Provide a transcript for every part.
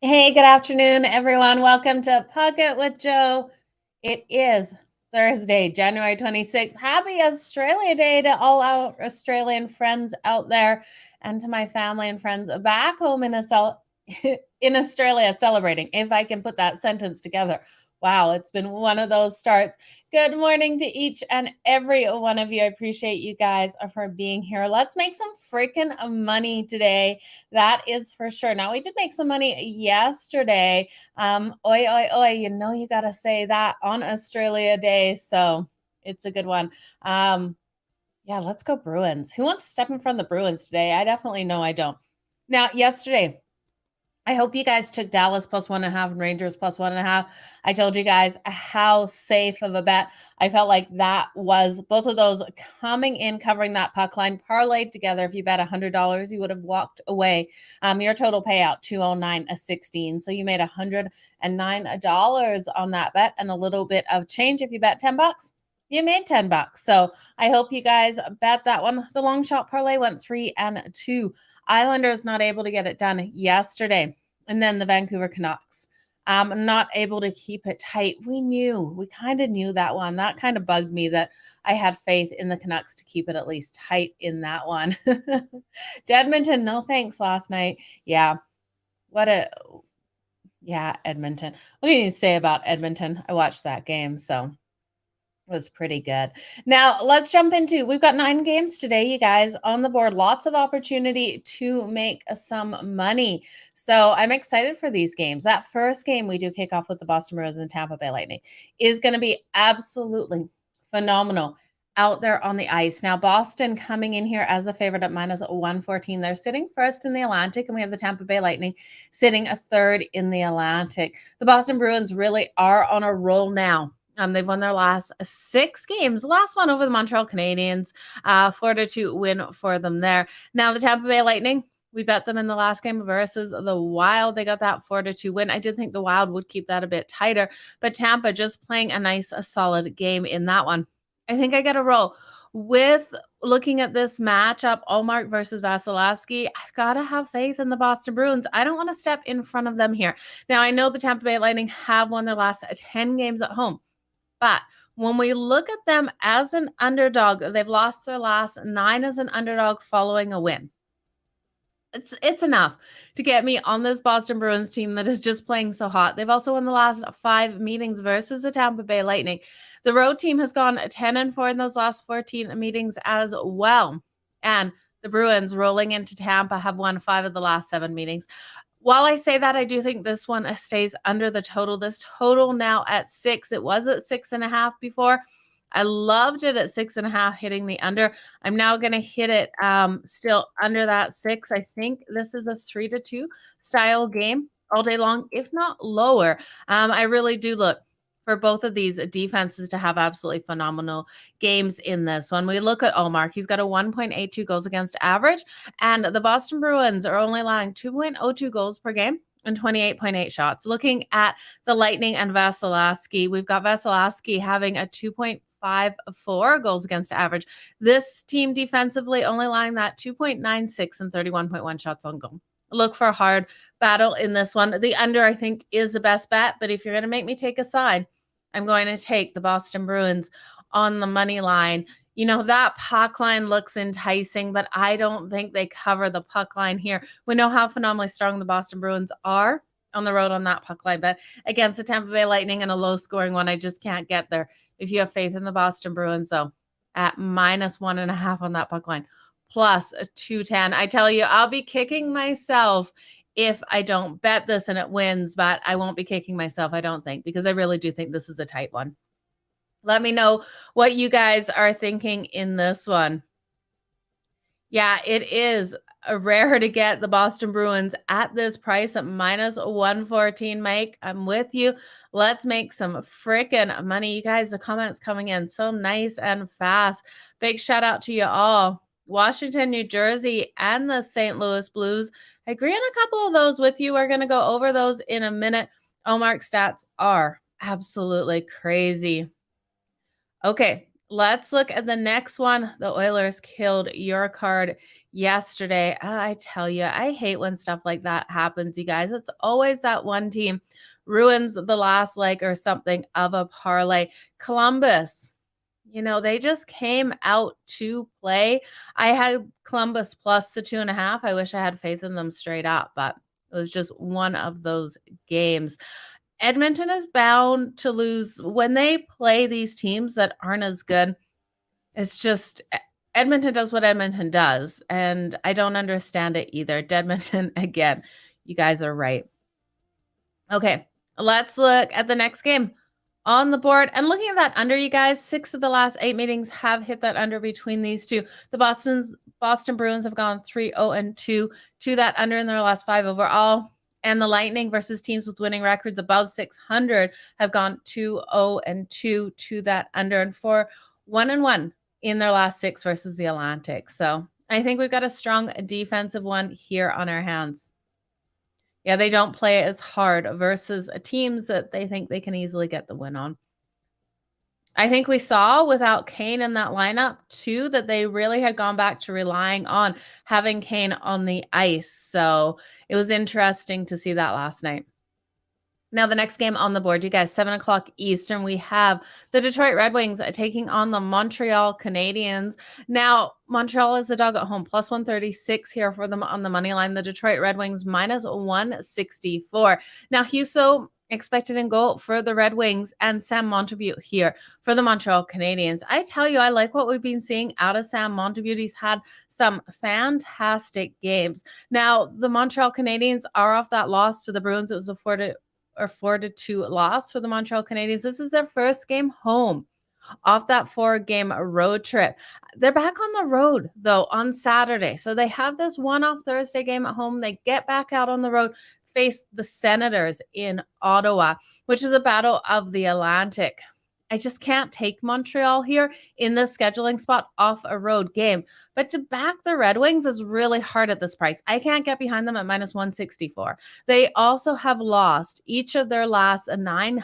Hey, good afternoon, everyone. Welcome to Pocket with Joe. It is Thursday, January 26th. Happy Australia Day to all our Australian friends out there and to my family and friends back home in Australia celebrating, if I can put that sentence together. Wow, it's been one of those starts. Good morning to each and every one of you. I appreciate you guys for being here. Let's make some freaking money today. That is for sure. Now, we did make some money yesterday. Oi, oi, oi. You know you got to say that on Australia Day. So it's a good one. Yeah, let's go Bruins. Who wants to step in front of the Bruins today? I definitely know I don't. Now, yesterday, I hope you guys took Dallas plus 1.5 and Rangers plus 1.5. I told you guys how safe of a bet I felt like that was. Both of those coming in, covering that puck line, parlayed together. If you bet $100, you would have walked away. Your total payout, $209.16. So you made $109 on that bet and a little bit of change. If you bet $10, you made $10. So I hope you guys bet that one. The long shot parlay went 3-2. Islanders not able to get it done yesterday. And then the Vancouver Canucks, not able to keep it tight. We kind of knew that one. That kind of bugged me that I had faith in the Canucks to keep it at least tight in that one. Edmonton, no thanks last night. Yeah. Edmonton. What can you say about Edmonton? I watched that game, so was pretty good. Now, let's jump into, we've got 9 games today, you guys, on the board. Lots of opportunity to make some money. So I'm excited for these games. That first game we do kick off with the Boston Bruins and Tampa Bay Lightning is going to be absolutely phenomenal out there on the ice. Now, Boston coming in here as a favorite at minus 114. They're sitting first in the Atlantic, and we have the Tampa Bay Lightning sitting a third in the Atlantic. The Boston Bruins really are on a roll now. They've won their last 6 games. The last one over the Montreal Canadiens, 4-2 win for them there. Now, the Tampa Bay Lightning, we bet them in the last game versus the Wild. They got that 4-2 win. I did think the Wild would keep that a bit tighter, but Tampa just playing a solid game in that one. I think I get a roll. With looking at this matchup, Allmark versus Vasilevsky, I've got to have faith in the Boston Bruins. I don't want to step in front of them here. Now, I know the Tampa Bay Lightning have won their last 10 games at home. But when we look at them as an underdog, they've lost their last 9 as an underdog following a win. It's enough to get me on this Boston Bruins team that is just playing so hot. They've also won the last 5 meetings versus the Tampa Bay Lightning. The road team has gone 10-4 in those last 14 meetings as well. And the Bruins, rolling into Tampa, have won 5 of the last 7 meetings. While I say that, I do think this one stays under the total. This total now at 6. It was at 6.5 before. I loved it at 6.5, hitting the under. I'm now going to hit it still under that 6. I think this is a 3-2 style game all day long, if not lower. I really do look for both of these defenses to have absolutely phenomenal games in this one. We look at Allmark. He's got a 1.82 goals against average, and the Boston Bruins are only allowing 2.02 goals per game and 28.8 shots. Looking at the Lightning and Vasilevsky, we've got Vasilevsky having a 2.54 goals against average. This team defensively only allowing that 2.96 and 31.1 shots on goal. Look for a hard battle in this one. The under, I think, is the best bet, but if you're going to make me take a side, I'm going to take the Boston Bruins on the money line. You know, that puck line looks enticing, but I don't think they cover the puck line here. We know how phenomenally strong the Boston Bruins are on the road on that puck line, but against the Tampa Bay Lightning and a low-scoring one, I just can't get there. If you have faith in the Boston Bruins, though, at minus 1.5 on that puck line, plus a 210. I tell you, I'll be kicking myself if I don't bet this and it wins, but I won't be kicking myself, I don't think, because I really do think this is a tight one. Let me know what you guys are thinking in this one. Yeah, it is rare to get the Boston Bruins at this price at minus 114, Mike. I'm with you. Let's make some freaking money. You guys, the comments coming in so nice and fast. Big shout out to you all. Washington, New Jersey, and the St. Louis Blues. I agree on a couple of those with you. We're going to go over those in a minute. Allmark stats are absolutely crazy. Okay, Let's look at the next one. The Oilers killed your card yesterday. I tell you, I hate when stuff like that happens, you guys. It's always that one team ruins the last leg or something of a parlay. Columbus, they just came out to play. I had Columbus plus the 2.5. I wish I had faith in them straight up, but it was just one of those games. Edmonton is bound to lose when they play these teams that aren't as good. It's just Edmonton does what Edmonton does, and I don't understand it either. Edmonton, again, you guys are right. Okay, let's look at the next game on the board. And looking at that under, you guys, 6 of the last 8 meetings have hit that under between these two. The Boston Bruins have gone 3-0-2 to that under in their last 5 overall. And the Lightning versus teams with winning records above 600 have gone 2-0-2 to that under, and 1-1 in their last 6 versus the Atlantic. So I think we've got a strong defensive one here on our hands. Yeah, they don't play as hard versus teams that they think they can easily get the win on. I think we saw without Kane in that lineup too, that they really had gone back to relying on having Kane on the ice. So it was interesting to see that last night. Now, the next game on the board, you guys, 7 o'clock Eastern, we have the Detroit Red Wings taking on the Montreal Canadiens. Now, Montreal is a dog at home, plus 136 here for them on the money line. The Detroit Red Wings minus 164. Now, Husso expected in goal for the Red Wings, and Sam Montembeault here for the Montreal Canadiens. I tell you, I like what we've been seeing out of Sam Montembeault. He's had some fantastic games. Now, the Montreal Canadiens are off that loss to the Bruins. It was a 4-2 loss for the Montreal Canadiens. This is their first game home off that 4-game road trip. They're back on the road, though, on Saturday. So they have this one-off Thursday game at home. They get back out on the road, face the Senators in Ottawa, which is a battle of the Atlantic. I just can't take Montreal here in the scheduling spot off a road game. But to back the Red Wings is really hard at this price. I can't get behind them at minus 164. They also have lost each of their last 9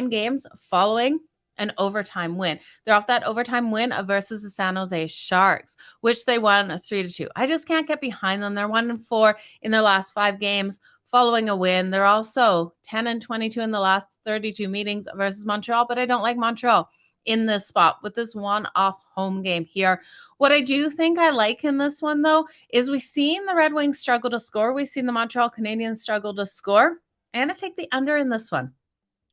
games following an overtime win. They're off that overtime win versus the San Jose Sharks, which they won 3-2. I just can't get behind them. They're 1-4 in their last 5 games following a win. They're also 10-22 in the last 32 meetings versus Montreal, but I don't like Montreal in this spot with this one-off home game here. What I do think I like in this one, though, is we've seen the Red Wings struggle to score. We've seen the Montreal Canadiens struggle to score. I'm going to take the under in this one.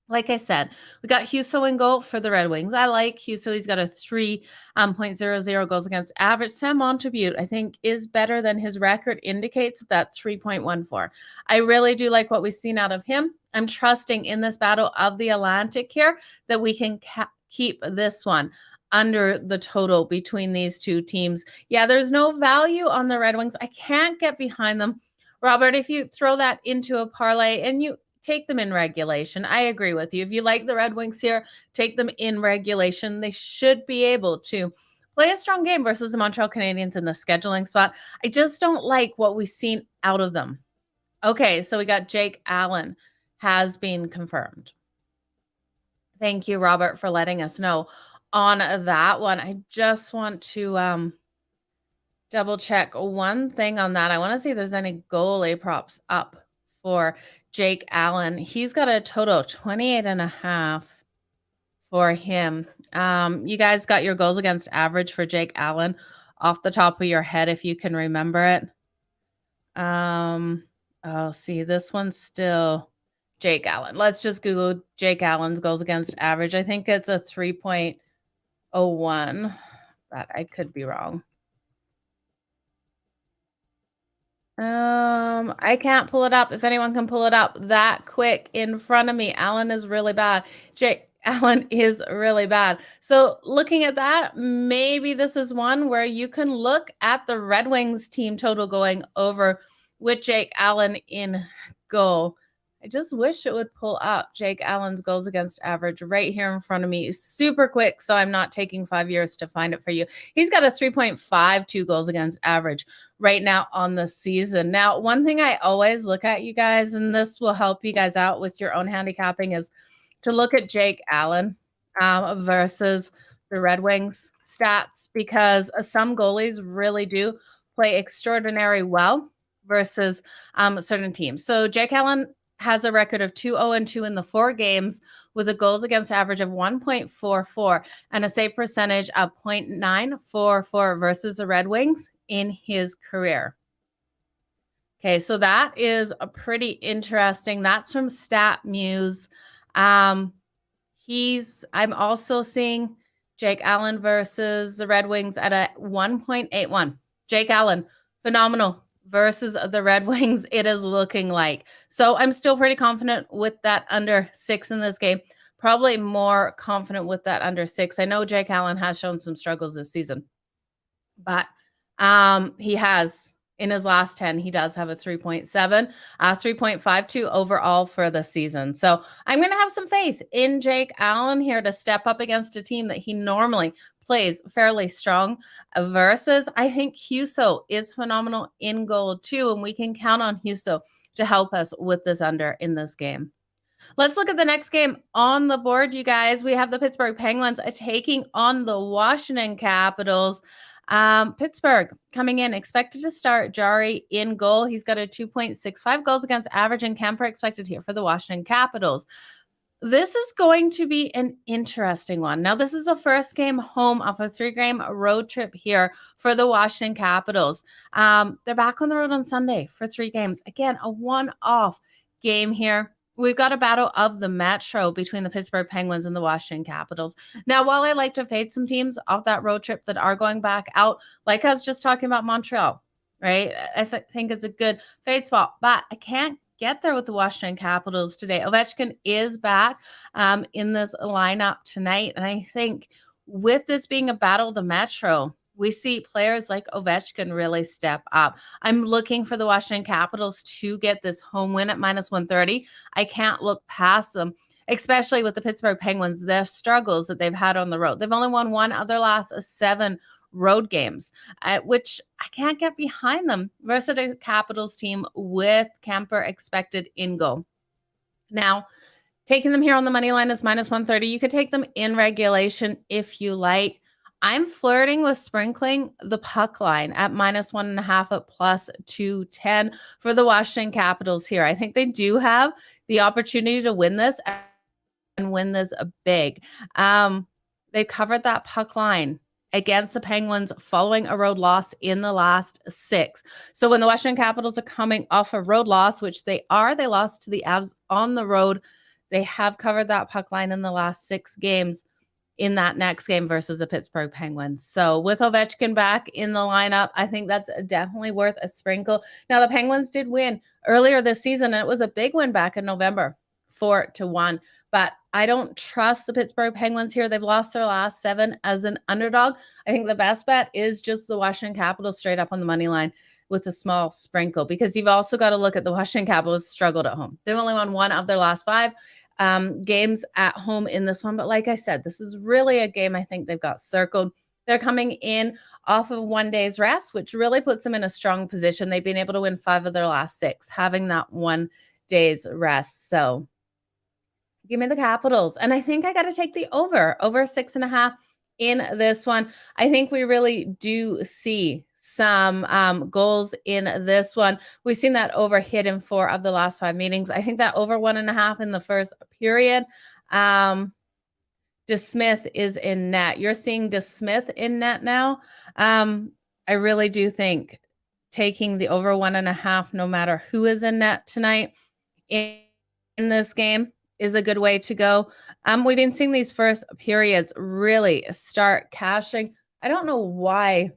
Like I said, we got Husso in goal for the Red Wings. I like Husso. He's got a 3.00 goals against average. Sam Montembeault, I think, is better than his record indicates. That 3.14. I really do like what we've seen out of him. I'm trusting in this battle of the Atlantic here that we can keep this one under the total between these two teams. Yeah, there's no value on the Red Wings. I can't get behind them. Robert, if you throw that into a parlay and you take them in regulation. I agree with you. If you like the Red Wings here, take them in regulation. They should be able to play a strong game versus the Montreal Canadiens in the scheduling spot. I just don't like what we've seen out of them. Okay, so we got Jake Allen has been confirmed. Thank you, Robert, for letting us know on that one. I just want to double check one thing on that. I want to see if there's any goalie props up for Jake Allen. He's got a total of 28.5 for him. You guys got your goals against average for Jake Allen off the top of your head, if you can remember it. See, this one's still Jake Allen. Let's just Google Jake Allen's goals against average. I think it's a 3.01, but I could be wrong. I can't pull it up. If anyone can pull it up that quick in front of me. Allen is really bad. Jake Allen is really bad. So looking at that, maybe this is one where you can look at the Red Wings team total going over with Jake Allen in goal. I just wish it would pull up Jake Allen's goals against average right here in front of me. Super quick, so I'm not taking 5 years to find it for you. He's got a 3.52 goals against average right now on the season. Now, one thing I always look at, you guys, and this will help you guys out with your own handicapping, is to look at Jake Allen versus the Red Wings stats, because some goalies really do play extraordinary well versus certain teams. So Jake Allen has a record of 2-0-2 in the 4 games with a goals against average of 1.44 and a save percentage of 0.944 versus the Red Wings in his career. Okay, so that is a pretty interesting. That's from StatMuse. I'm also seeing Jake Allen versus the Red Wings at a 1.81. Jake Allen, phenomenal versus the Red Wings, it is looking like. So I'm still pretty confident with that under 6 in this game. Probably more confident with that under 6. I know Jake Allen has shown some struggles this season, but he has, in his last 10, he does have a 3.7, 3.52 overall for the season. So I'm going to have some faith in Jake Allen here to step up against a team that he normally plays fairly strong versus. I think Husso is phenomenal in goal too, and we can count on Husso to help us with this under in this game. Let's look at the next game on the board, you guys. We have the Pittsburgh Penguins taking on the Washington Capitals. Pittsburgh coming in, expected to start Jari in goal. He's got a 2.65 goals against average, and Kemper expected here for the Washington Capitals. This is going to be an interesting one. Now, this is a first game home off a 3-game road trip here for the Washington Capitals. They're back on the road on Sunday for 3 games. Again, a one-off game here. We've got a battle of the Metro between the Pittsburgh Penguins and the Washington Capitals. Now, while I like to fade some teams off that road trip that are going back out, like I was just talking about Montreal, right? I think it's a good fade spot, but I can't get there with the Washington Capitals today. Ovechkin is back in this lineup tonight, and I think with this being a battle of the Metro, we see players like Ovechkin really step up. I'm looking for the Washington Capitals to get this home win at -130. I can't look past them, especially with the Pittsburgh Penguins, their struggles that they've had on the road. They've only won 1 of their last 7 road games, which I can't get behind them versus the Capitals team with Kemper expected in goal. Now, taking them here on the money line is -130. You could take them in regulation if you like. I'm flirting with sprinkling the puck line at -1.5 at +210 for the Washington Capitals here. I think they do have the opportunity to win this and win this big. They covered that puck line against the Penguins following a road loss in the last 6. So when the Washington Capitals are coming off a road loss, which they lost to the Avs on the road. They have covered that puck line in the last 6 games in that next game versus the Pittsburgh Penguins. So with Ovechkin back in the lineup, I think that's definitely worth a sprinkle. Now, the Penguins did win earlier this season, and it was a big win back in November, 4-1. But I don't trust the Pittsburgh Penguins here. They've lost their last 7 as an underdog. I think the best bet is just the Washington Capitals straight up on the money line with a small sprinkle, because you've also got to look at the Washington Capitals struggled at home. They've only won 1 of their last 5 games at home in this one. But like I said, this is really a game I think they've got circled. They're coming in off of 1 day's rest, which really puts them in a strong position. They've been able to win 5 of their last 6, having that 1 day's rest. So give me the Capitals. And I think I got to take the over 6.5 in this one. I think we really do see some goals in this one. We've seen that over hit in 4 of the last 5 meetings. I think that over 1.5 in the first period. DeSmith is in net. You're seeing DeSmith in net now. I really do think taking the over 1.5, no matter who is in net tonight in this game, is a good way to go. We've been seeing these first periods really start cashing. I don't know why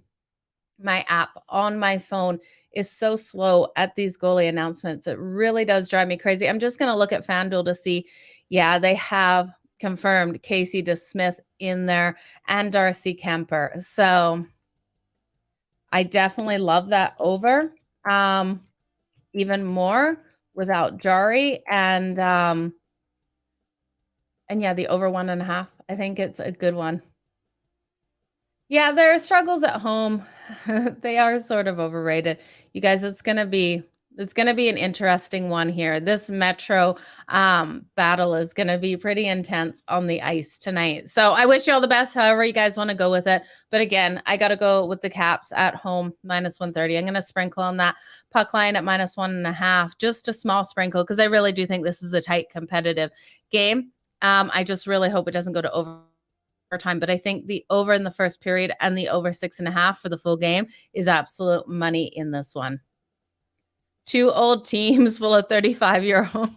my app on my phone is so slow at these goalie announcements. It really does drive me crazy. I'm just going to look at FanDuel to see. Yeah, they have confirmed Casey DeSmith in there and Darcy Kemper. So I definitely love that over even more without Jari. And yeah, the over 1.5. I think it's a good one. Yeah, there are struggles at home. They are sort of overrated. You guys, it's going to be It's going to be an interesting one here. This Metro battle is going to be pretty intense on the ice tonight. So I wish you all the best, however you guys want to go with it. But again, I got to go with the Caps at home, -130. I'm going to sprinkle on that puck line at -1.5, just a small sprinkle, because I really do think this is a tight, competitive game. I just really hope it doesn't go to overtime, but I think the over in the first period and the over 6.5 for the full game is absolute money in this one. Two old teams full of 35-year-olds.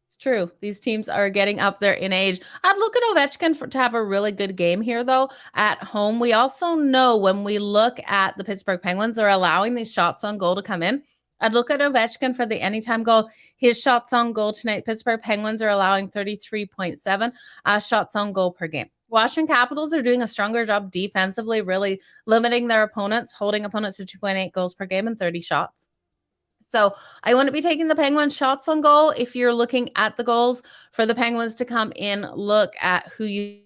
It's true. These teams are getting up there in age. I'd look at Ovechkin to have a really good game here, though, at home. We also know when we look at the Pittsburgh Penguins, they're allowing these shots on goal to come in. I'd look at Ovechkin for the anytime goal. His shots on goal tonight, Pittsburgh Penguins are allowing 33.7 shots on goal per game. Washington Capitals are doing a stronger job defensively, really limiting their opponents, holding opponents to 2.8 goals per game and 30 shots. So I wouldn't be taking the Penguins shots on goal. If you're looking at the goals for the Penguins to come in, look at who you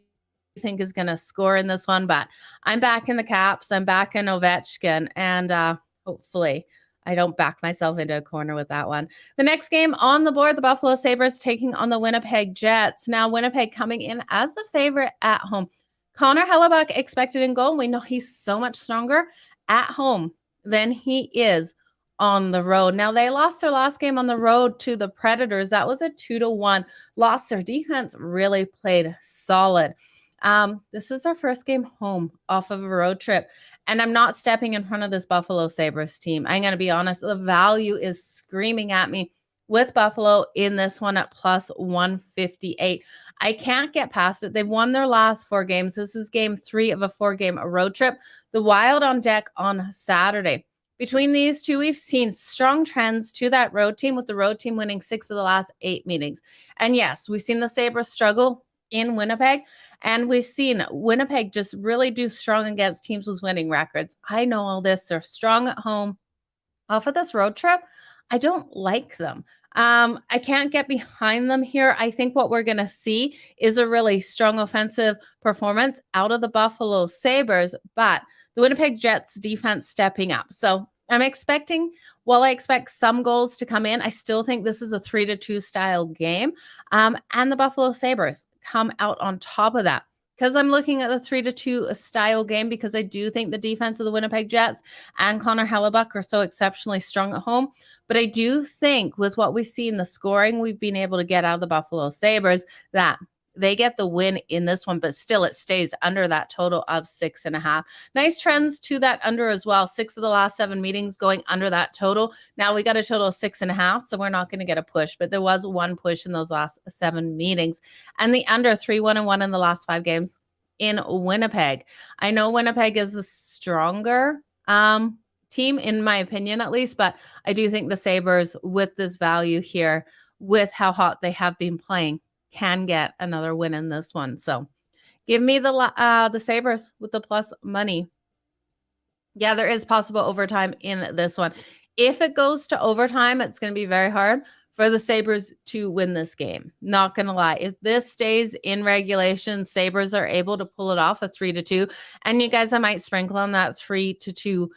think is going to score in this one. But I'm back in the Caps. I'm back in Ovechkin. And hopefully I don't back myself into a corner with that one. The next game on the board, the Buffalo Sabres taking on the Winnipeg Jets. Now, Winnipeg coming in as the favorite at home. Connor Hellebuyck expected in goal. We know he's so much stronger at home than he is on the road. Now, they lost their last game on the road to the Predators. That was a 2-1 loss. Their defense really played solid. This is our first game home off of a road trip, and I'm not stepping in front of this Buffalo Sabres team. I'm going to be honest. The value is screaming at me with Buffalo in this one at +158. I can't get past it. They've won their last 4 games. This is game 3 of a 4-game road trip. The Wild on deck on Saturday. Between these two, we've seen strong trends to that road team, with the road team winning 6 of the last 8 meetings. And yes, we've seen the Sabres struggle in Winnipeg, and we've seen Winnipeg just really do strong against teams with winning records. I know all this. They're strong at home. Off of this road trip, I don't like them. I can't get behind them here. I think what we're going to see is a really strong offensive performance out of the Buffalo Sabres, but the Winnipeg Jets defense stepping up. So I'm expecting, while I expect some goals to come in, I still think this is a 3-2 style game. And the Buffalo Sabres come out on top of that, because I'm looking at the 3-2 style game, because I do think the defense of the Winnipeg Jets and Connor Hellebuyck are so exceptionally strong at home. But I do think with what we see in the scoring we've been able to get out of the Buffalo Sabres, that they get the win in this one, but still it stays under that total of 6.5. Nice trends to that under as well. 6 of the last 7 meetings going under that total. Now we got a total of 6.5, so we're not going to get a push, but there was one push in those last 7 meetings. And the under 3-1-1 in the last 5 games in Winnipeg. I know Winnipeg is a stronger team, in my opinion at least, but I do think the Sabres, with this value here, with how hot they have been playing, can get another win in this one. So give me the Sabres with the plus money. Yeah, there is possible overtime in this one. If it goes to overtime, it's going to be very hard for the Sabres to win this game. Not going to lie. If this stays in regulation, Sabres are able to pull it off, a 3-2. And you guys, I might sprinkle on that 3-2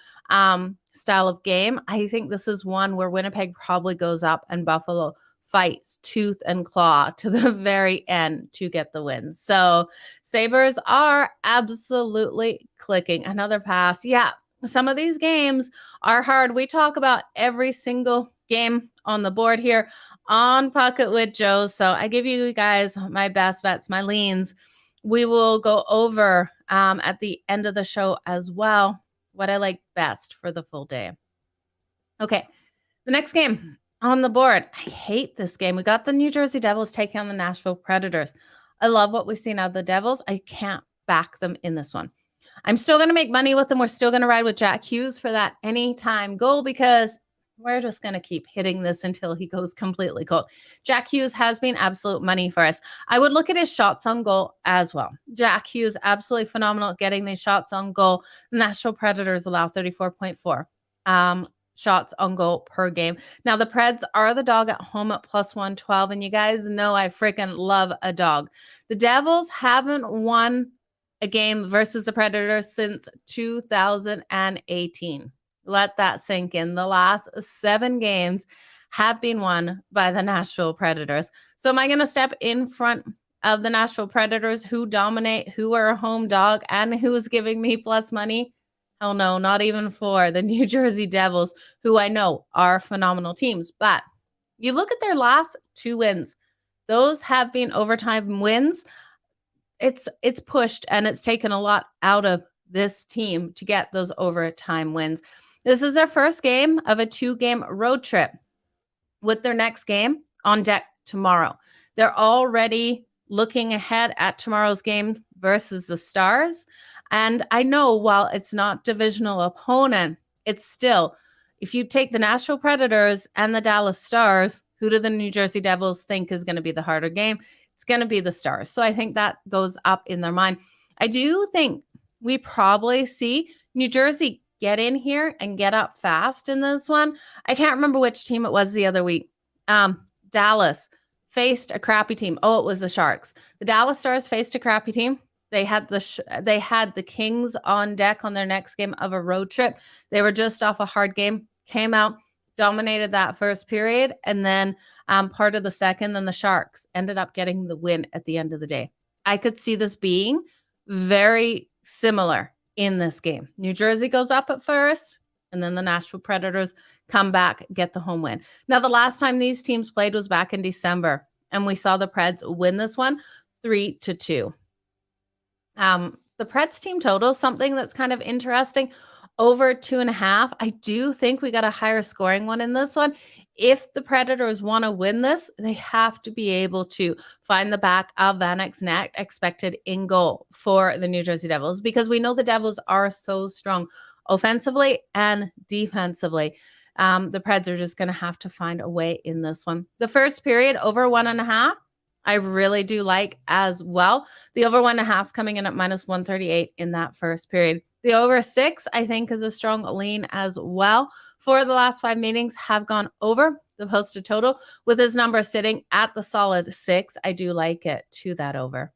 style of game. I think this is one where Winnipeg probably goes up and Buffalo fights tooth and claw to the very end to get the win. So Sabres are absolutely clicking. Another pass. Yeah, some of these games are hard. We talk about every single game on the board here on Pocket with Joe. So I give you guys my best bets, my leans. We will go over at the end of the show as well what I like best for the full day. Okay, the next game on the board. I hate this game. We got the New Jersey Devils taking on the Nashville Predators. I love what we've seen out of the Devils. I can't back them in this one. I'm still going to make money with them. We're still going to ride with Jack Hughes for that anytime goal, because we're just going to keep hitting this until he goes completely cold. Jack Hughes has been absolute money for us. I would look at his shots on goal as well. Jack Hughes, absolutely phenomenal at getting these shots on goal. The Nashville Predators allow 34.4 shots on goal per game. Now, the Preds are the dog at home at +112, and you guys know I freaking love a dog. The Devils haven't won a game versus the Predators since 2018. Let that sink in. The last 7 games have been won by the Nashville Predators. So am I going to step in front of the Nashville Predators, who dominate, who are a home dog, and who is giving me plus money? Hell no, not even for the New Jersey Devils, who I know are phenomenal teams. But you look at their last 2 wins. Those have been overtime wins. It's pushed, and it's taken a lot out of this team to get those overtime wins. This is their first game of a 2-game road trip, with their next game on deck tomorrow. They're already looking ahead at tomorrow's game versus the Stars. And I know while it's not divisional opponent, it's still, if you take the Nashville Predators and the Dallas Stars, who do the New Jersey Devils think is going to be the harder game? It's going to be the Stars. So I think that goes up in their mind. I do think we probably see New Jersey get in here and get up fast in this one. I can't remember which team it was the other week. Dallas faced a crappy team. Oh, it was the Sharks. The Dallas Stars faced a crappy team. They had the Kings on deck on their next game of a road trip. They were just off a hard game, came out, dominated that first period, and then part of the second. Then the Sharks ended up getting the win at the end of the day. I could see this being very similar in this game. New Jersey goes up at first, and then the Nashville Predators come back, get the home win. Now, the last time these teams played was back in December, and we saw the Preds win this one 3-2. The Preds team total, something that's kind of interesting, over 2.5. I do think we got a higher scoring one in this one. If the Predators want to win this, they have to be able to find the back of Vanek's net expected in goal for the New Jersey Devils, because we know the Devils are so strong offensively and defensively. The Preds are just going to have to find a way in this one. The first period, over 1.5. I really do like as well. The over 1.5 is coming in at -138 in that first period. The over 6, I think, is a strong lean as well. 4 of the last 5 meetings have gone over the posted total, with his number sitting at the solid 6. I do like it to that over.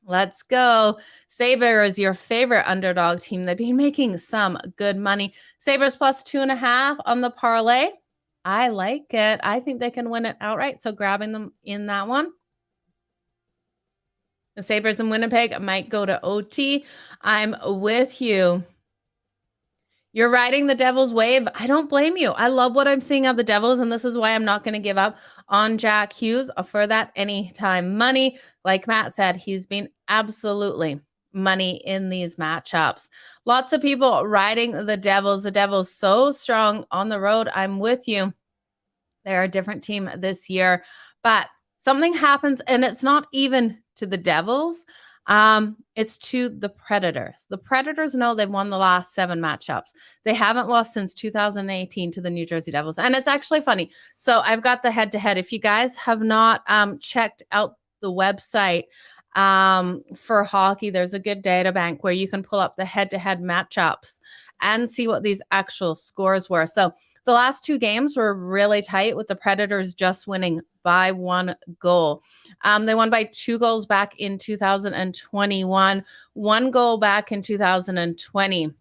Let's go. Sabres, your favorite underdog team. They've been making some good money. Sabres plus 2.5 on the parlay. I like it. I think they can win it outright, so grabbing them in that one. The Sabres in Winnipeg might go to OT. I'm with you. You're riding the Devils wave. I don't blame you. I love what I'm seeing of the Devils, and this is why I'm not going to give up on Jack Hughes for that anytime money. Like Matt said, he's been absolutely money in these matchups. Lots of people riding the Devils. The Devils so strong on the road. I'm with you. They're a different team this year, but something happens, and it's not even to the Devils. It's to the Predators. The Predators know they've won the last 7 matchups. They haven't lost since 2018 to the New Jersey Devils. And it's actually funny. So I've got the head-to-head. If you guys have not checked out the website for hockey, there's a good data bank where you can pull up the head-to-head matchups and see what these actual scores were. So the last 2 games were really tight, with the Predators just winning by 1 goal. They won by 2 goals back in 2021, 1 goal back in 2020.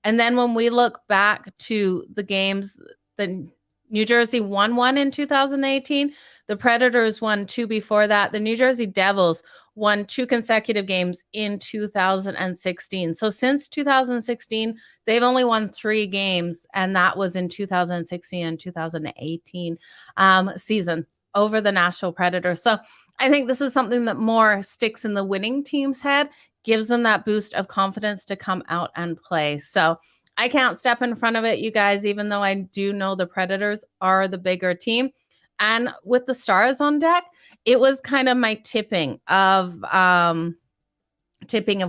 And then when we look back to the games, the New Jersey won 1 in 2018. The Predators won 2 before that. The New Jersey Devils won 2 consecutive games in 2016. So since 2016, they've only won 3 games, and that was in 2016 and 2018 season over the Nashville Predators. So I think this is something that more sticks in the winning team's head, gives them that boost of confidence to come out and play. So I can't step in front of it, you guys, even though I do know the Predators are the bigger team. And with the Stars on deck, it was kind of my tipping of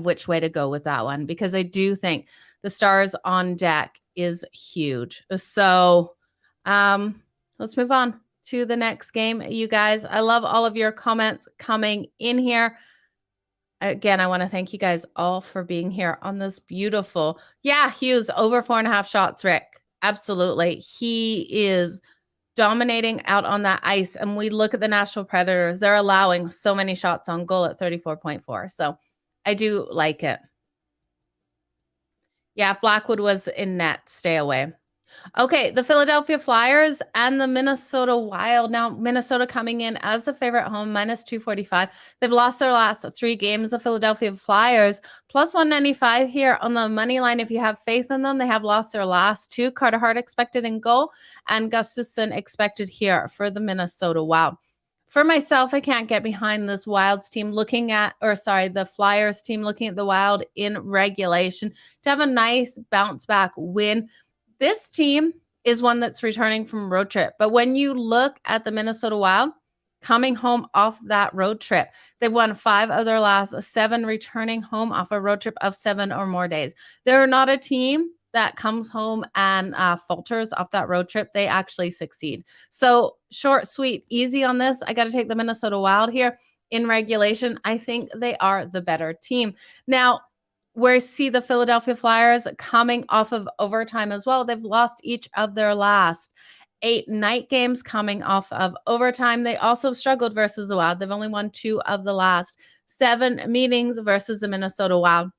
which way to go with that one, because I do think the Stars on deck is huge. So let's move on to the next game, you guys. I love all of your comments coming in here. Again, I want to thank you guys all for being here on this beautiful, Hughes, over 4.5 shots, Rick. Absolutely. He is dominating out on that ice. And we look at the Nashville Predators, they're allowing so many shots on goal at 34.4. So I do like it. Yeah, if Blackwood was in net, stay away. Okay, the Philadelphia Flyers and the Minnesota Wild. Now, Minnesota coming in as the favorite home, minus 245. They've lost their last 3 games. The Philadelphia Flyers, plus 195 here on the money line. If you have faith in them, they have lost their last 2. Carter Hart expected in goal, and Gustafsson expected here for the Minnesota Wild. For myself, I can't get behind this Wilds team the Flyers team looking at the Wild in regulation to have a nice bounce back win. This team is one that's returning from a road trip. But when you look at the Minnesota Wild coming home off that road trip, they've won 5 of their last 7 returning home off a road trip of 7 or more days. They're not a team that comes home and falters off that road trip. They actually succeed. So short, sweet, easy on this. I got to take the Minnesota Wild here in regulation. I think they are the better team. Now, we see the Philadelphia Flyers coming off of overtime as well. They've lost each of their last 8 night games coming off of overtime. They also struggled versus the Wild. They've only won 2 of the last 7 meetings versus the Minnesota Wild.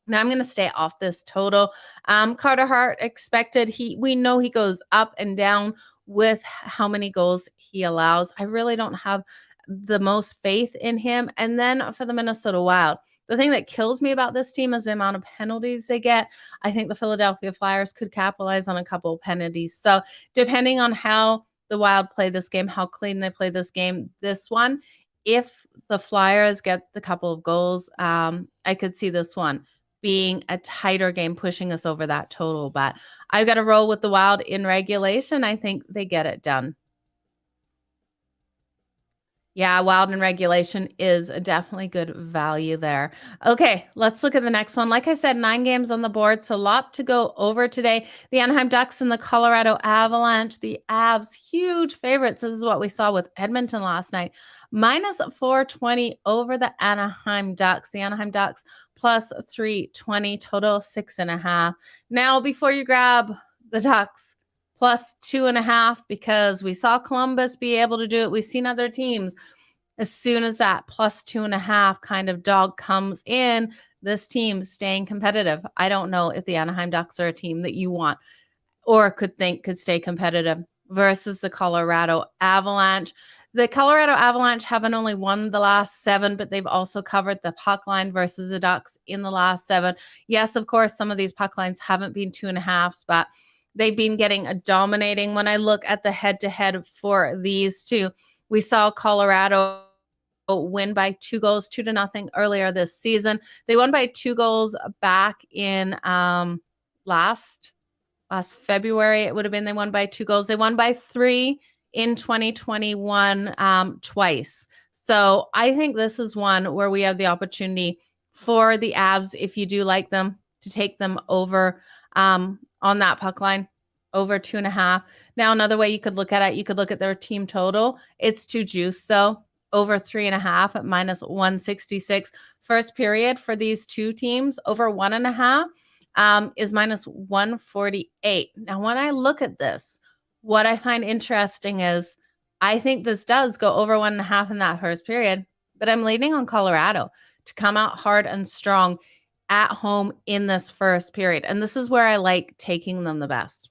Now I'm going to stay off this total. Carter Hart expected. We know he goes up and down with how many goals he allows. I really don't have the most faith in him. And then for the Minnesota Wild, the thing that kills me about this team is the amount of penalties they get. I think the Philadelphia Flyers could capitalize on a couple of penalties. So depending on how the Wild play this game, how clean they play this game, this one, if the Flyers get the couple of goals, I could see this one being a tighter game, pushing us over that total. But I've got to roll with the Wild in regulation. I think they get it done. Yeah, Wild in regulation is definitely good value there. Okay, let's look at the next one. Like I said, 9 games on the board, so a lot to go over today. The Anaheim Ducks and the Colorado Avalanche. The Avs, huge favorites. This is what we saw with Edmonton last night. Minus 420 over the Anaheim Ducks. The Anaheim Ducks plus 320, total 6.5. Now, before you grab the Ducks, plus 2.5, because we saw Columbus be able to do it. We've seen other teams. As soon as that plus 2.5 kind of dog comes in, this team staying competitive. I don't know if the Anaheim Ducks are a team that you want or could stay competitive versus the Colorado Avalanche. The Colorado Avalanche haven't only won the last 7, but they've also covered the puck line versus the Ducks in the last 7. Yes, of course, some of these puck lines haven't been 2.5s, but they've been getting a dominating. When I look at the head-to-head for these two, we saw Colorado win by 2 goals, 2-0 earlier this season. They won by 2 goals back in last February. It would have been they won by 2 goals. They won by 3 in 2021 twice. So I think this is one where we have the opportunity for the Avs, if you do like them, to take them over on that puck line, over 2.5. Now, another way you could look at it, you could look at their team total. It's too juice. So over 3.5 at minus 166. First period for these two teams, over 1.5 is minus 148. Now, when I look at this, what I find interesting is I think this does go over 1.5 in that first period, but I'm leaning on Colorado to come out hard and strong at home in this first period. And this is where I like taking them the best.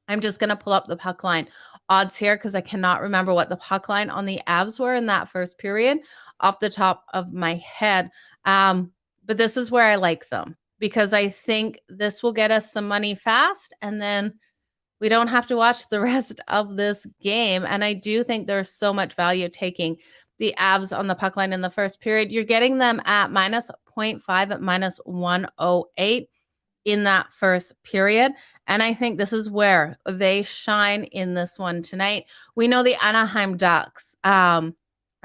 I'm just going to pull up the puck line odds here because I cannot remember what the puck line on the Avs were in that first period off the top of my head. But this is where I like them because I think this will get us some money fast, and then we don't have to watch the rest of this game. And I do think there's so much value taking the Avs on the puck line in the first period. You're getting them at minus 0.5 at minus 108 in that first period. And I think this is where they shine in this one tonight. We know the Anaheim Ducks are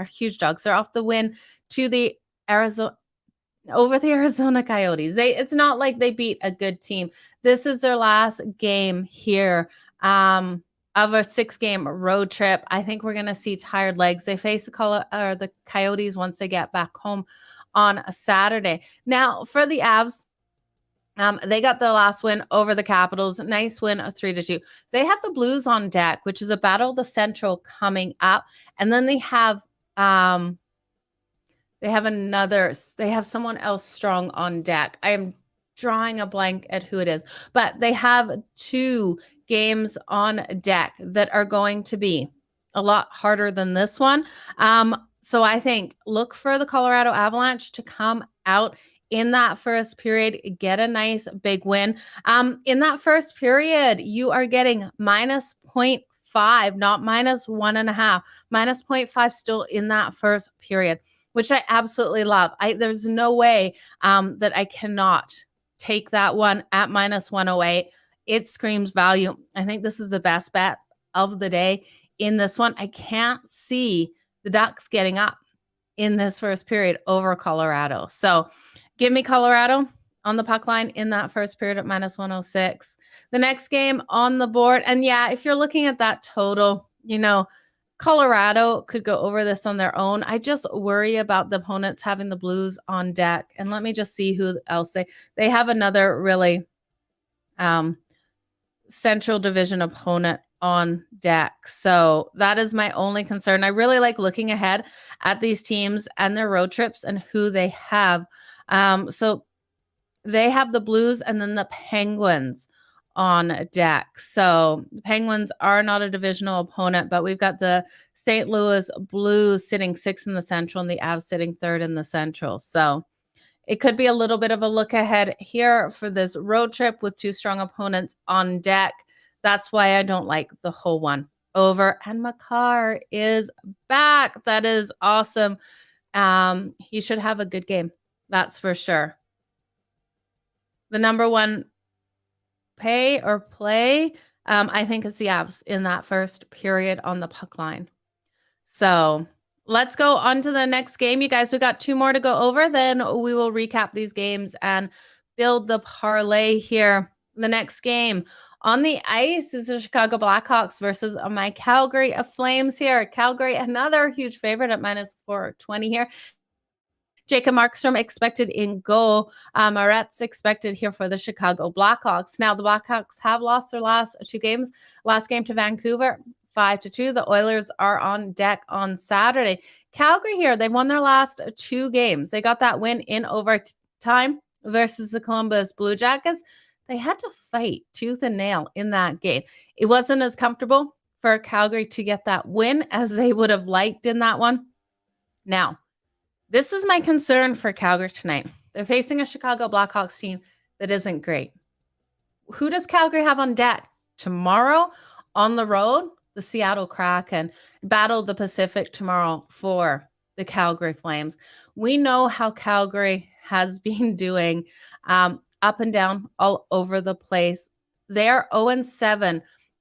huge dogs. They're off the win to the Arizona Coyotes. It's not like they beat a good team. This is their last game here of a 6-game road trip. I think we're going to see tired legs. They face the Coyotes once they get back home on a Saturday. Now, for the Avs, they got their last win over the Capitals. Nice win, a 3-2. They have the Blues on deck, which is a Battle of the Central coming up. And then they have someone else strong on deck. I am drawing a blank at who it is, but they have 2 games on deck that are going to be a lot harder than this one. So I think look for the Colorado Avalanche to come out in that first period, get a nice big win. In that first period, you are getting minus 0.5, not minus 1.5, minus 0.5 still in that first period, which I absolutely love. There's no way that I cannot take that one at minus 108. It screams value. I think this is the best bet of the day in this one. I can't see the Ducks getting up in this first period over Colorado. So give me Colorado on the puck line in that first period at minus 106. The next game on the board, and yeah, if you're looking at that total, Colorado could go over this on their own. I just worry about the opponents having the Blues on deck. And let me just see who else they have another really Central Division opponent on deck. So that is my only concern. I really like looking ahead at these teams and their road trips and who they have. So they have the Blues and then the Penguins on deck. So the Penguins are not a divisional opponent, but we've got the St. Louis Blues sitting 6th in the Central and the Avs sitting 3rd in the Central. So it could be a little bit of a look ahead here for this road trip with 2 strong opponents on deck. That's why I don't like the whole one over. And Makar is back. That is awesome. He should have a good game. That's for sure. The number one pay or play, I think it's the Avs in that first period on the puck line. So let's go on to the next game. You guys, we got 2 more to go over. Then we will recap these games and build the parlay here. The next game on the ice is the Chicago Blackhawks versus my Calgary Flames here. Calgary, another huge favorite at minus 420 here. Jacob Markstrom expected in goal. Moretz expected here for the Chicago Blackhawks. Now, the Blackhawks have lost their last 2 games. Last game to Vancouver, 5-2. The Oilers are on deck on Saturday. Calgary here, they've won their last 2 games. They got that win in overtime versus the Columbus Blue Jackets. They had to fight tooth and nail in that game. It wasn't as comfortable for Calgary to get that win as they would have liked in that one. Now, this is my concern for Calgary tonight. They're facing a Chicago Blackhawks team that isn't great. Who does Calgary have on deck? Tomorrow on the road, the Seattle Kraken battle the Pacific tomorrow for the Calgary Flames. We know how Calgary has been doing up and down all over the place. They're 0-7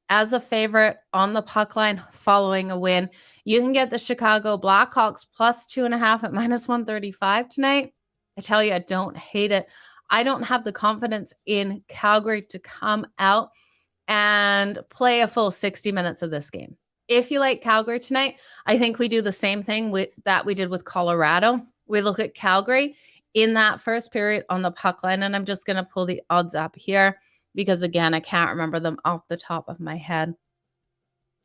as a favorite on the puck line following a win. You can get the Chicago Blackhawks plus 2.5 at minus 135 tonight. I tell you, I don't hate it. I don't have the confidence in Calgary to come out and play a full 60 minutes of this game. If you like Calgary tonight, I think we do the same thing that we did with Colorado. We look at Calgary in that first period on the puck line, and I'm just going to pull the odds up here because, again, I can't remember them off the top of my head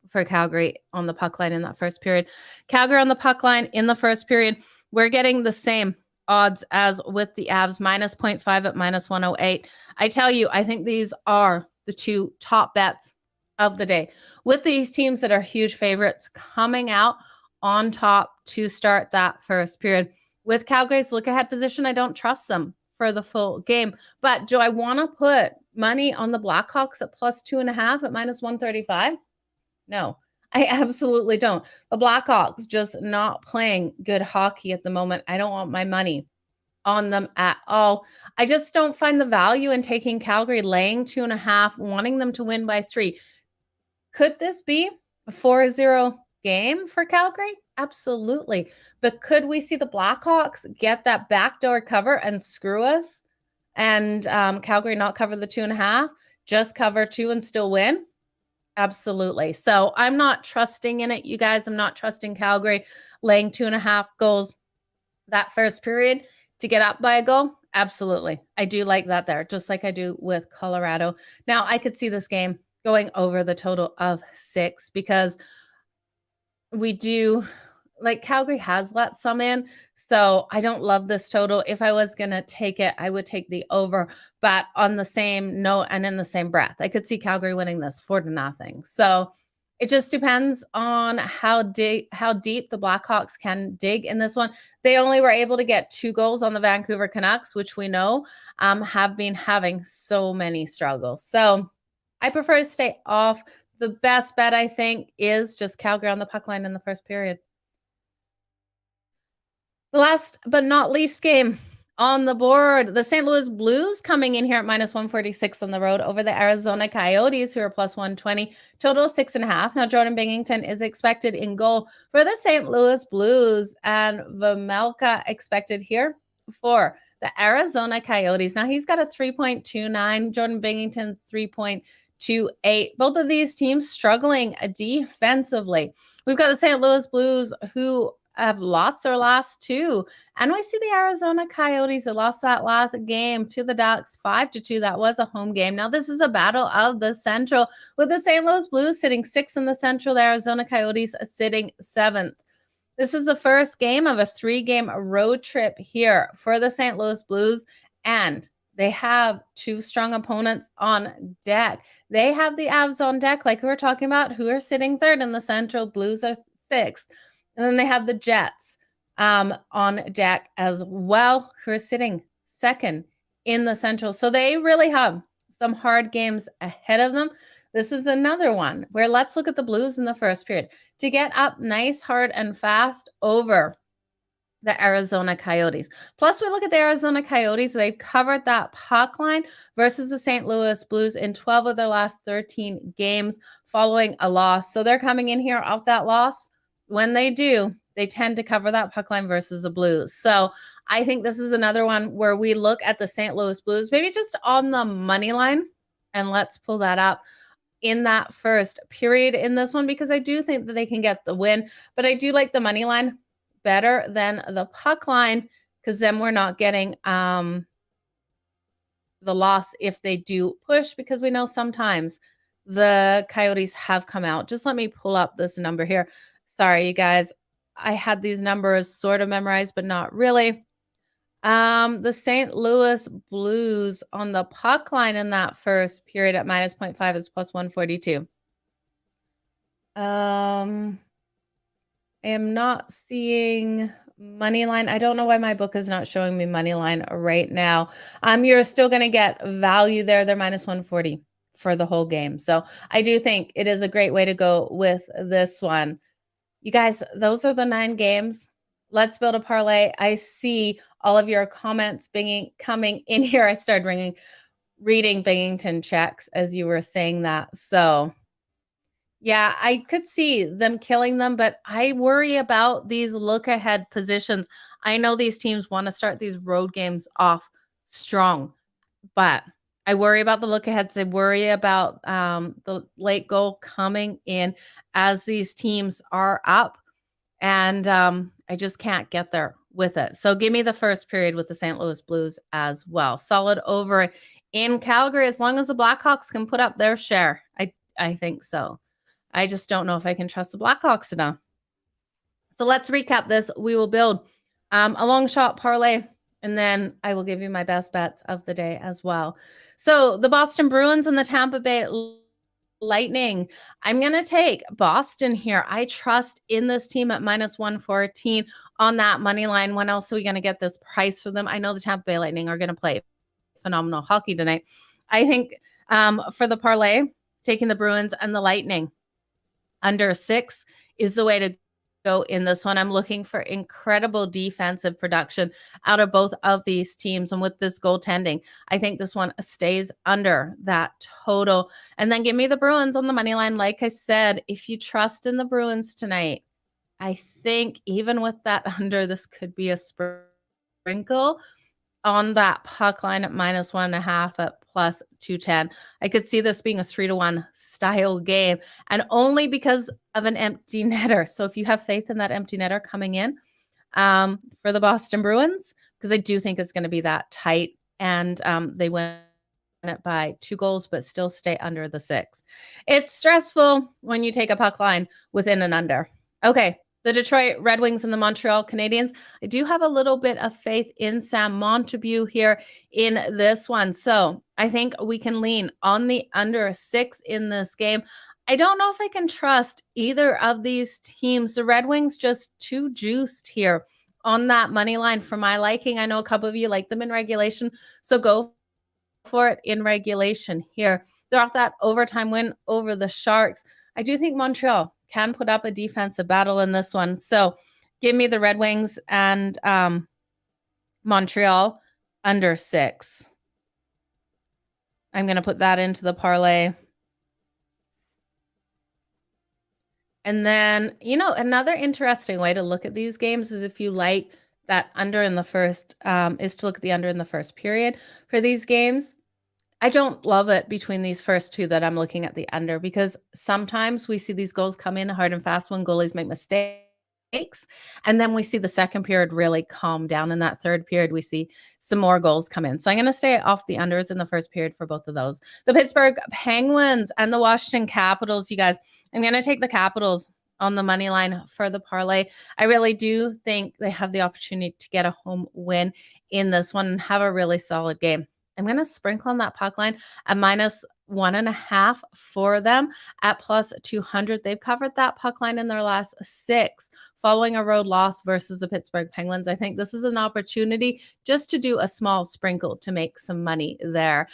for Calgary on the puck line in that first period. Calgary on the puck line in the first period, we're getting the same odds as with the Avs, minus 0.5 at minus 108. I tell you, I think these are the 2 top bets of the day, with these teams that are huge favorites coming out on top to start that first period. With Calgary's look-ahead position, I don't trust them for the full game. But do I want to put money on the Blackhawks at plus 2.5 at minus 135? No, I absolutely don't. The Blackhawks just not playing good hockey at the moment. I don't want my money on them at all. I just don't find the value in taking Calgary, laying 2.5, wanting them to win by 3. Could this be a 4-0 game for Calgary? Absolutely. But could we see the Blackhawks get that backdoor cover and screw us? And Calgary not cover the 2.5, just cover 2 and still win? Absolutely. So I'm not trusting in it, you guys. I'm not trusting Calgary laying 2.5 goals that first period to get up by a goal. Absolutely. I do like that there, just like I do with Colorado. Now, I could see this game going over the total of 6 because we do like Calgary has let some in, so I don't love this total. If I was going to take it, I would take the over, but on the same note and in the same breath, I could see Calgary winning this 4-0. So it just depends on how deep the Blackhawks can dig in this one. They only were able to get 2 goals on the Vancouver Canucks, which we know have been having so many struggles. So I prefer to stay off. The best bet, I think, is just Calgary on the puck line in the first period. The last but not least game on the board, the St. Louis Blues coming in here at -146 on the road over the Arizona Coyotes, who are +120, total 6.5. Now, Jordan Binnington is expected in goal for the St. Louis Blues, and Vejmelka expected here for the Arizona Coyotes. Now, he's got a 3.29, Jordan Binnington 3.28. Both of these teams struggling defensively. We've got the St. Louis Blues, who have lost their last 2. And we see the Arizona Coyotes that lost that last game to the Ducks 5-2. That was a home game. Now, this is a battle of the Central, with the St. Louis Blues sitting 6th in the Central, the Arizona Coyotes sitting 7th. This is the first game of a 3-game road trip here for the St. Louis Blues, and they have 2 strong opponents on deck. They have the Avs on deck, like we were talking about, who are sitting 3rd in the Central. Blues are 6th. And then they have the Jets on deck as well, who are sitting 2nd in the Central. So they really have some hard games ahead of them. This is another one where let's look at the Blues in the first period to get up nice, hard, and fast over the Arizona Coyotes. Plus, we look at the Arizona Coyotes. They've covered that puck line versus the St. Louis Blues in 12 of their last 13 games following a loss. So they're coming in here off that loss. When they do, they tend to cover that puck line versus the Blues. So I think this is another one where we look at the St. Louis Blues, maybe just on the money line, and let's pull that up in that first period in this one, because I do think that they can get the win, but I do like the money line better than the puck line, because then we're not getting the loss if they do push, because we know sometimes the Coyotes have come out. Just let me pull up this number here. Sorry, you guys. I had these numbers sort of memorized, but not really. The St. Louis Blues on the puck line in that first period at -0.5 is +142. I am not seeing money line. I don't know why my book is not showing me money line right now. You're still going to get value there. They're -140 for the whole game. So I do think it is a great way to go with this one. You guys, those are the 9 games. Let's build a parlay. I see all of your comments coming in here. I started reading Binghamton checks as you were saying that. So yeah, I could see them killing them, but I worry about these look-ahead positions. I know these teams want to start these road games off strong, but I worry about the look-aheads. I worry about the late goal coming in as these teams are up, and I just can't get there with it. So give me the first period with the St. Louis Blues as well. Solid over in Calgary, as long as the Blackhawks can put up their share. I think so. I just don't know if I can trust the Blackhawks enough. So let's recap this. We will build a long shot parlay, and then I will give you my best bets of the day as well. So the Boston Bruins and the Tampa Bay Lightning. I'm going to take Boston here. I trust in this team at -114 on that money line. When else are we going to get this price for them? I know the Tampa Bay Lightning are going to play phenomenal hockey tonight. I think for the parlay, taking the Bruins and the Lightning under 6 is the way to go in this one. I'm looking for incredible defensive production out of both of these teams. And with this goaltending, I think this one stays under that total. And then give me the Bruins on the money line. Like I said, if you trust in the Bruins tonight, I think even with that under, this could be a sprinkle on that puck line at -1.5 at +210. I could see this being a 3-1 style game, and only because of an empty netter. So if you have faith in that empty netter coming in for the Boston Bruins, because I do think it's going to be that tight, and they win it by 2 goals, but still stay under the 6. It's stressful when you take a puck line within and under. Okay, the Detroit Red Wings and the Montreal Canadiens. I do have a little bit of faith in Sam Montague here in this one. So I think we can lean on the under 6 in this game. I don't know if I can trust either of these teams. The Red Wings just too juiced here on that money line for my liking. I know a couple of you like them in regulation, so go for it in regulation here. They're off that overtime win over the Sharks. I do think Montreal can put up a defensive battle in this one. So give me the Red Wings and Montreal under 6. I'm going to put that into the parlay. And then, another interesting way to look at these games is if you like that under in the first, is to look at the under in the first period for these games. I don't love it between these first two that I'm looking at the under, because sometimes we see these goals come in hard and fast when goalies make mistakes. And then we see the second period really calm down. In that third period, we see some more goals come in. So I'm going to stay off the unders in the first period for both of those. The Pittsburgh Penguins and the Washington Capitals, you guys, I'm going to take the Capitals on the money line for the parlay. I really do think they have the opportunity to get a home win in this one and have a really solid game. I'm going to sprinkle on that puck line at -1.5 for them at +200. They've covered that puck line in their last 6 following a road loss versus the Pittsburgh Penguins. I think this is an opportunity just to do a small sprinkle to make some money there.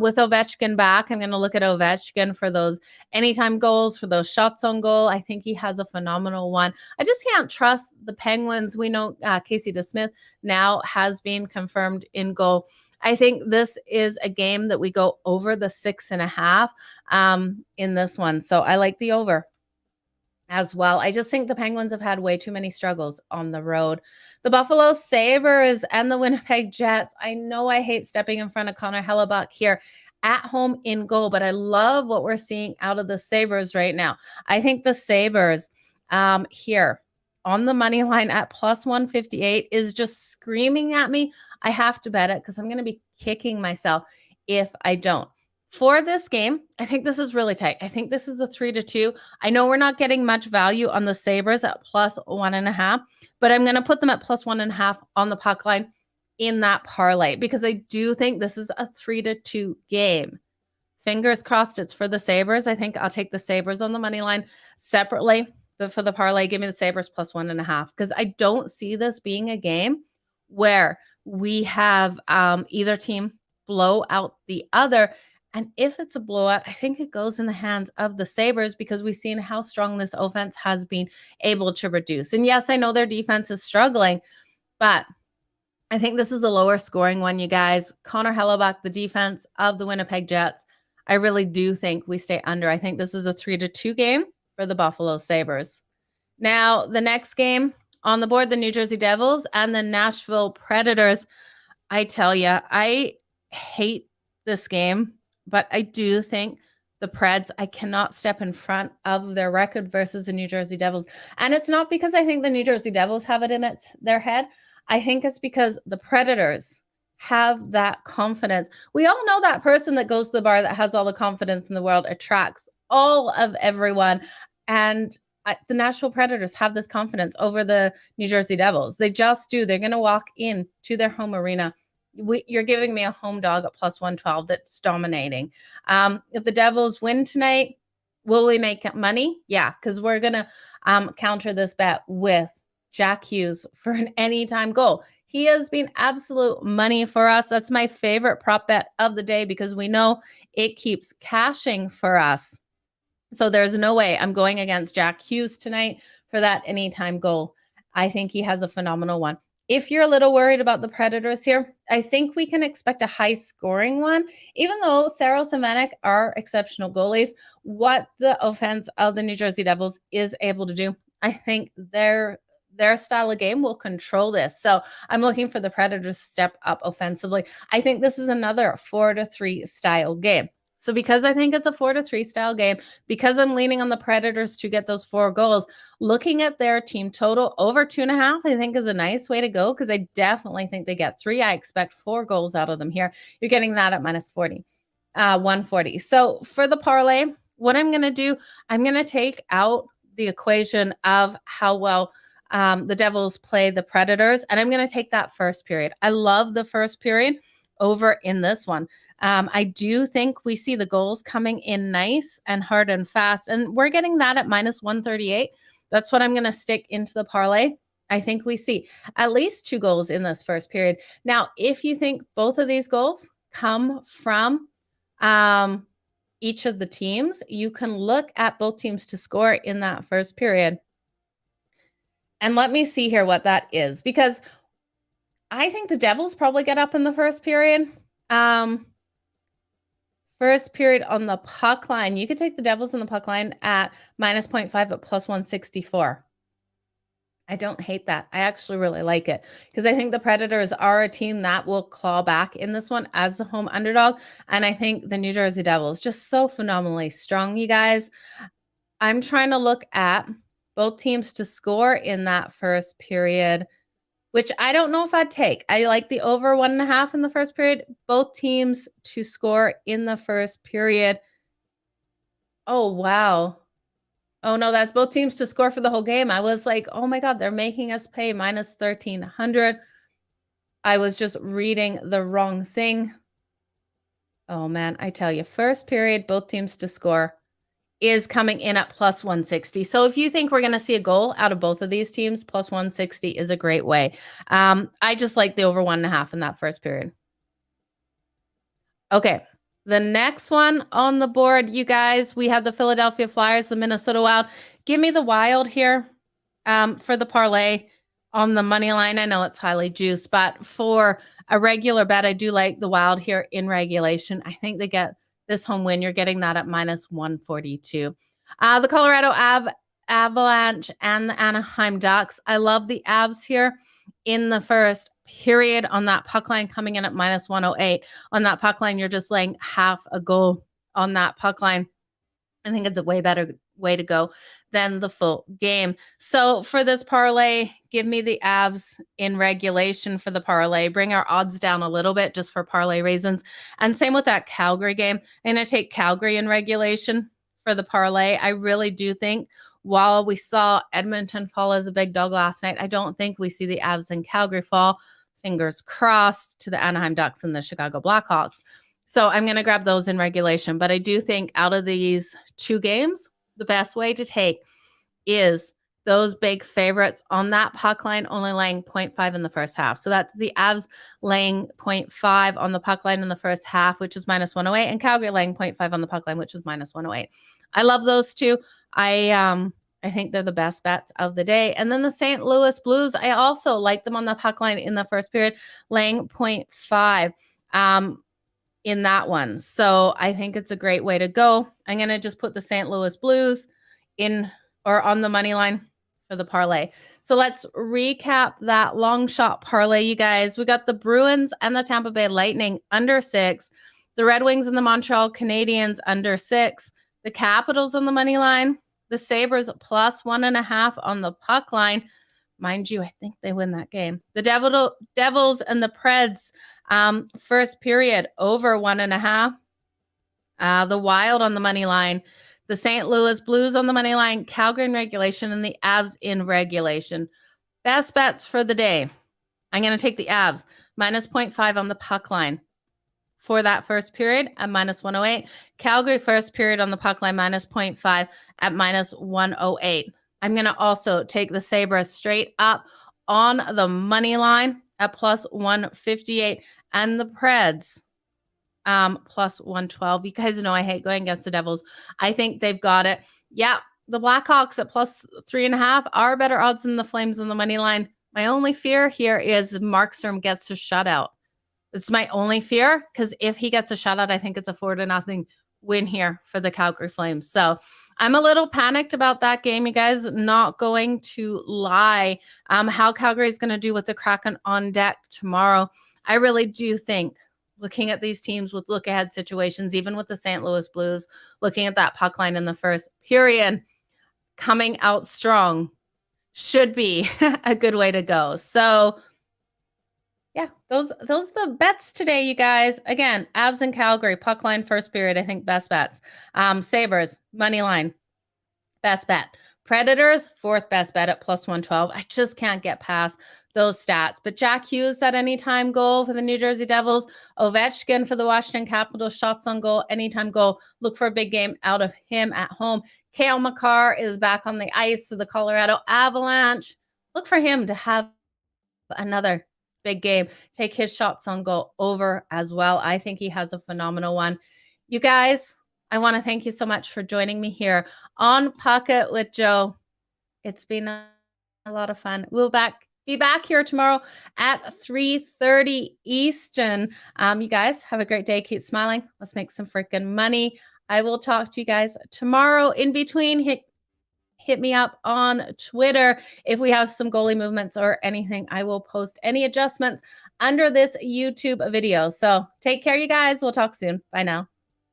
With Ovechkin back, I'm going to look at Ovechkin for those anytime goals, for those shots on goal. I think he has a phenomenal one. I just can't trust the Penguins. We know Casey DeSmith now has been confirmed in goal. I think this is a game that we go over the 6.5 in this one. So I like the over as well. I just think the Penguins have had way too many struggles on the road. The Buffalo Sabres and the Winnipeg Jets. I know I hate stepping in front of Connor Hellebuck here at home in goal, but I love what we're seeing out of the Sabres right now. I think the Sabres here on the money line at +158 is just screaming at me. I have to bet it because I'm going to be kicking myself if I don't. For this game, I think this is really tight. I think this is a 3-2. I know we're not getting much value on the Sabres at +1.5, but I'm going to put them at +1.5 on the puck line in that parlay because I do think this is a 3-2 game. Fingers crossed it's for the Sabres. I think I'll take the Sabres on the money line separately. But for the parlay, give me the Sabres +1.5 because I don't see this being a game where we have either team blow out the other. And if it's a blowout, I think it goes in the hands of the Sabres because we've seen how strong this offense has been able to reduce. And yes, I know their defense is struggling, but I think this is a lower scoring one, you guys. Connor Hellebuck, the defense of the Winnipeg Jets, I really do think we stay under. I think this is a 3-2 game for the Buffalo Sabres. Now, the next game on the board, the New Jersey Devils and the Nashville Predators. I tell you, I hate this game, but I do think the Preds, I cannot step in front of their record versus the New Jersey Devils. And it's not because I think the New Jersey Devils have it in their head. I think it's because the Predators have that confidence. We all know that person that goes to the bar that has all the confidence in the world attracts all of everyone. And the Nashville Predators have this confidence over the New Jersey Devils. They just do. They're going to walk in to their home arena. You're giving me a home dog at +112 that's dominating. If the Devils win tonight, will we make money? Yeah, because we're going to counter this bet with Jack Hughes for an anytime goal. He has been absolute money for us. That's my favorite prop bet of the day because we know it keeps cashing for us. So there's no way I'm going against Jack Hughes tonight for that anytime goal. I think he has a phenomenal one. If you're a little worried about the Predators here, I think we can expect a high-scoring one. Even though Saros and Vanek are exceptional goalies, what the offense of the New Jersey Devils is able to do, I think their style of game will control this. So I'm looking for the Predators to step up offensively. I think this is another 4-3 style game. So because I think it's a 4-3 style game, because I'm leaning on the Predators to get those 4 goals, looking at their team total over 2.5, I think is a nice way to go because I definitely think they get 3. I expect 4 goals out of them here. You're getting that at -40, 140. So for the parlay, what I'm going to do, I'm going to take out the equation of how well the Devils play the Predators, and I'm going to take that first period. I love the first period over in this one. I do think we see the goals coming in nice and hard and fast, and we're getting that at minus 138. That's what I'm going to stick into the parlay. I think we see at least 2 goals in this first period. Now, if you think both of these goals come from each of the teams, you can look at both teams to score in that first period. And let me see here what that is, because I think the Devils probably get up in the first period. First period on the puck line, you could take the Devils in the puck line at minus 0.5 at plus 164. I don't hate that. I actually really like it because I think the Predators are a team that will claw back in this one as the home underdog. And I think the New Jersey Devils just so phenomenally strong, you guys. I'm trying to look at both teams to score in that first period, which I don't know if I'd take. I like the over 1.5 in the first period. Both teams to score in the first period. Oh, wow. Oh, no, that's both teams to score for the whole game. I was like, oh, my God, they're making us pay minus 1,300. I was just reading the wrong thing. Oh, man, I tell you, first period, both teams to score is coming in at plus 160. So if you think we're going to see a goal out of both of these teams, plus 160 is a great way. I just like the over 1.5 in that first period. Okay. The next one on the board, you guys, we have the Philadelphia Flyers, the Minnesota Wild. Give me the Wild here for the parlay on the money line. I know it's highly juiced, but for a regular bet, I do like the Wild here in regulation. I think they get this home win. You're getting that at minus 142. The Colorado Avalanche and the Anaheim Ducks. I love the Avs here in the first period on that puck line coming in at minus 108. On that puck line, you're just laying half a goal on that puck line. I think it's a way better way to go than the full game. So for this parlay, give me the Avs in regulation for the parlay. Bring our odds down a little bit just for parlay reasons. And same with that Calgary game. I'm going to take Calgary in regulation for the parlay. I really do think while we saw Edmonton fall as a big dog last night, I don't think we see the Avs in Calgary fall. Fingers crossed to the Anaheim Ducks and the Chicago Blackhawks. So I'm going to grab those in regulation. But I do think out of these 2 games, the best way to take is those big favorites on that puck line, only laying 0.5 in the first half. So that's the Avs laying 0.5 on the puck line in the first half, which is minus 108, and Calgary laying 0.5 on the puck line, which is minus 108. I love those 2. I think they're the best bets of the day. And then the St. Louis Blues, I also like them on the puck line in the first period, laying 0.5 in that one. So I think it's a great way to go. I'm going to just put the St. Louis Blues in or on the money line for the parlay. So let's recap that long shot parlay, you guys. We got the Bruins and the Tampa Bay Lightning under 6, the Red Wings and the Montreal Canadiens under 6, the Capitals on the money line, the Sabres plus 1.5 on the puck line. Mind you, I think they win that game. The Devils and the Preds, first period, over 1.5. The Wild on the money line. The St. Louis Blues on the money line. Calgary in regulation and the Avs in regulation. Best bets for the day. I'm going to take the Avs. Minus 0.5 on the puck line for that first period at minus 108. Calgary first period on the puck line, minus 0.5 at minus 108. I'm going to also take the Sabres straight up on the money line at plus 158 and the Preds plus 112. You guys know I hate going against the Devils. I think they've got it. Yeah, the Blackhawks at plus 3.5 are better odds than the Flames on the money line. My only fear here is Markstrom gets a shutout. It's my only fear because if he gets a shutout, I think it's a 4-0 win here for the Calgary Flames. So I'm a little panicked about that game, you guys. Not going to lie. How Calgary is going to do with the Kraken on deck tomorrow. I really do think looking at these teams with look-ahead situations, even with the St. Louis Blues, looking at that puck line in the first period, coming out strong should be a good way to go. So yeah, those are the bets today, you guys. Again, Avs and Calgary, puck line first period, I think best bets. Sabres, money line, best bet. Predators, 4th best bet at plus 112. I just can't get past those stats. But Jack Hughes at anytime goal for the New Jersey Devils. Ovechkin for the Washington Capitals, shots on goal, anytime goal. Look for a big game out of him at home. Cale Makar is back on the ice for the Colorado Avalanche. Look for him to have another big game. Take his shots on goal over as well. I think he has a phenomenal one. You guys, I want to thank you so much for joining me here on Pocket with Joe. It's been a lot of fun. We'll be back here tomorrow at 3:30 Eastern. You guys have a great day. Keep smiling. Let's make some freaking money. I will talk to you guys tomorrow. In between, hit me up on Twitter if we have some goalie movements or anything. I will post any adjustments under this YouTube video. So take care, you guys. We'll talk soon. Bye now.